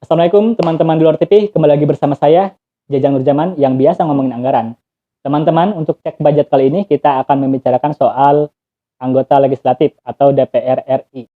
Assalamualaikum teman-teman di luar TV, kembali lagi bersama saya, Jajang Nurjaman yang biasa ngomongin anggaran. Teman-teman, untuk cek budget kali ini kita akan membicarakan soal anggota legislatif atau DPR RI.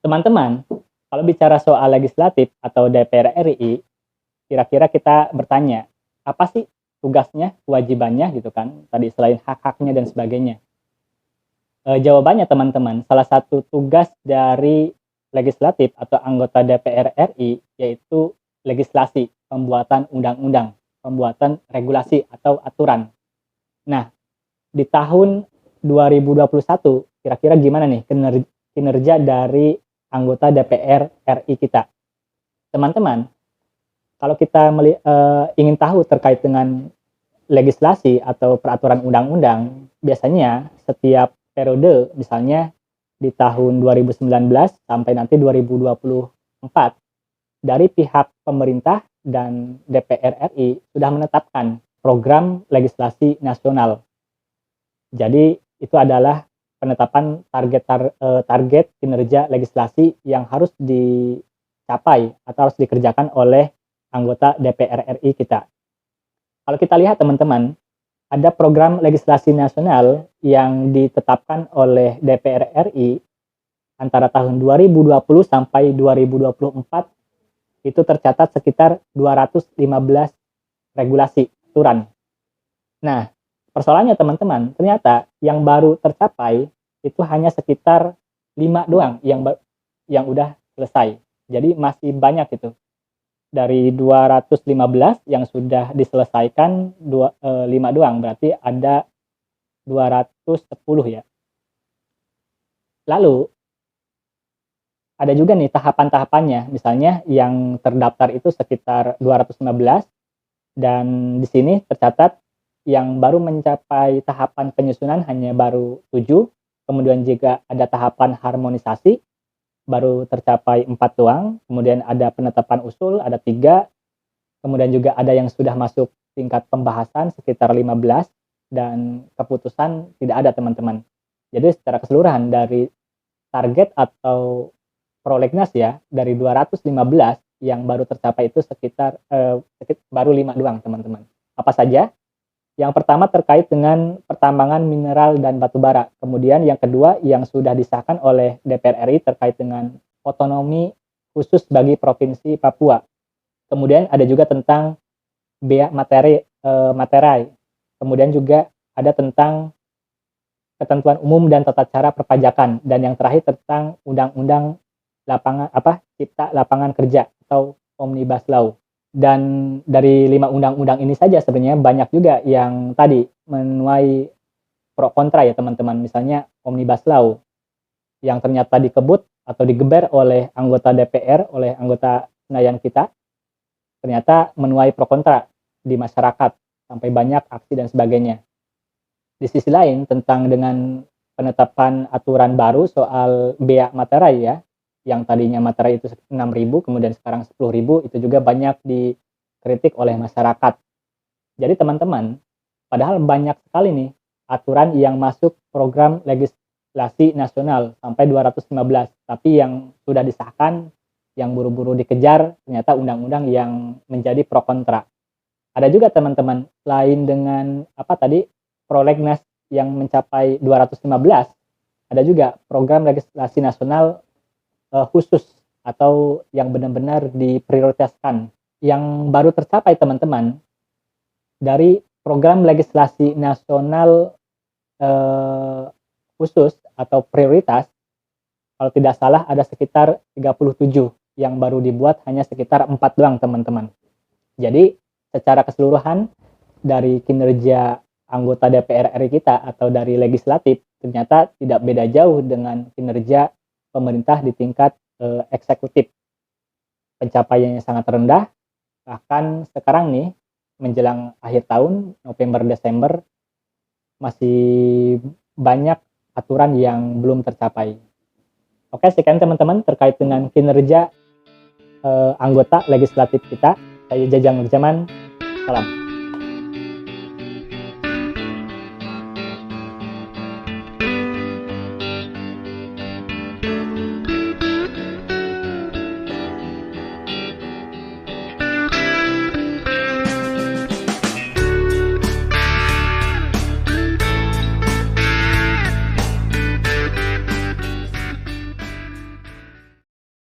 Teman-teman, kalau bicara soal legislatif atau DPR RI, kira-kira kita bertanya, apa sih tugasnya, kewajibannya gitu kan, tadi selain hak-haknya dan sebagainya. Jawabannya teman-teman, salah satu tugas dari legislatif atau anggota DPR RI yaitu legislasi, pembuatan undang-undang, pembuatan regulasi atau aturan. Nah, di tahun 2021 kira-kira gimana nih kinerja dari anggota DPR RI kita? Teman-teman, kalau kita ingin tahu terkait dengan legislasi atau peraturan undang-undang, biasanya setiap periode, misalnya di tahun 2019 sampai nanti 2024, dari pihak pemerintah dan DPR RI sudah menetapkan program legislasi nasional. Jadi itu adalah penetapan target kinerja legislasi yang harus dicapai atau harus dikerjakan oleh anggota DPR RI kita. Kalau kita lihat teman-teman, ada program legislasi nasional yang ditetapkan oleh DPR RI antara tahun 2020 sampai 2024, itu tercatat sekitar 215 regulasi aturan. Nah, persoalannya teman-teman, ternyata yang baru tercapai itu hanya sekitar 5 doang yang udah selesai. Jadi masih banyak itu. Dari 215 yang sudah diselesaikan 5 doang, berarti ada 210 ya. Lalu ada juga nih tahapan-tahapannya, misalnya yang terdaftar itu sekitar 215, dan di sini tercatat yang baru mencapai tahapan penyusunan hanya baru 7, kemudian juga ada tahapan harmonisasi, baru tercapai 4 doang, kemudian ada penetapan usul, ada 3, kemudian juga ada yang sudah masuk tingkat pembahasan sekitar 15, dan keputusan tidak ada teman-teman. Jadi secara keseluruhan dari target atau prolegnas ya, dari 215 yang baru tercapai itu sekitar baru 5 doang teman-teman. Apa saja? Yang pertama terkait dengan pertambangan mineral dan batu bara. Kemudian yang kedua yang sudah disahkan oleh DPR RI terkait dengan otonomi khusus bagi Provinsi Papua. Kemudian ada juga tentang bea materai. Kemudian juga ada tentang ketentuan umum dan tata cara perpajakan, dan yang terakhir tentang undang-undang cipta lapangan kerja atau Omnibus Law. Dan dari 5 undang-undang ini saja sebenarnya banyak juga yang tadi menuai pro kontra ya teman-teman. Misalnya Omnibus Law yang ternyata dikebut atau digeber oleh anggota DPR, oleh anggota senayan kita, ternyata menuai pro kontra di masyarakat, sampai banyak aksi dan sebagainya. Di sisi lain, tentang dengan penetapan aturan baru soal bea materai ya, yang tadinya materai itu 6.000, kemudian sekarang 10.000, itu juga banyak dikritik oleh masyarakat. Jadi teman-teman, padahal banyak sekali nih aturan yang masuk program legislasi nasional sampai 215, tapi yang sudah disahkan, yang buru-buru dikejar, ternyata undang-undang yang menjadi pro kontra. Ada juga teman-teman, selain dengan prolegnas yang mencapai 215, ada juga program legislasi nasional khusus atau yang benar-benar diprioritaskan. Yang baru tercapai teman-teman dari program legislasi nasional khusus atau prioritas, kalau tidak salah ada sekitar 37 yang baru dibuat, hanya sekitar 4 doang teman-teman. Jadi secara keseluruhan dari kinerja anggota DPR RI kita atau dari legislatif ternyata tidak beda jauh dengan kinerja pemerintah di tingkat eksekutif. Pencapaiannya sangat rendah, bahkan sekarang nih menjelang akhir tahun, November, Desember, masih banyak aturan yang belum tercapai. Oke, sekian teman-teman terkait dengan kinerja anggota legislatif kita. Saya Jajang Nurjaman, salam.